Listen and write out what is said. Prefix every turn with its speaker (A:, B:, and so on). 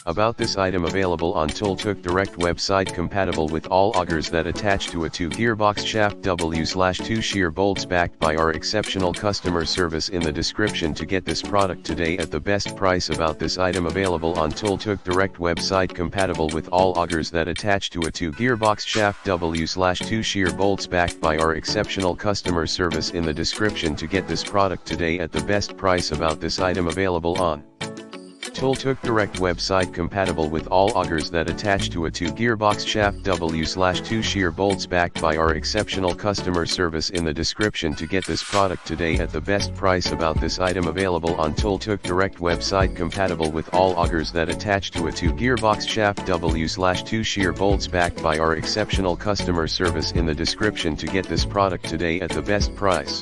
A: About this item available on Tuff Direct website, compatible with all augers that attach to a 2-gearbox shaft W/2 shear bolts, backed by our exceptional customer service in the description to get this product today at the best price. About this item available on Tuff Direct website, compatible with all augers that attach to a 2-gearbox shaft W/2 shear bolts, backed by our exceptional customer service in the description to get this product today at the best price. About this item available on Tuff Direct website, compatible with all augers that attach to a 2-gearbox shaft W/2 shear bolts, backed by our exceptional customer service in the description to get this product today at the best price. About this item available on Tuff Direct website, compatible with all augers that attach to a 2-gearbox shaft W/2 shear bolts, backed by our exceptional customer service in the description to get this product today at the best price.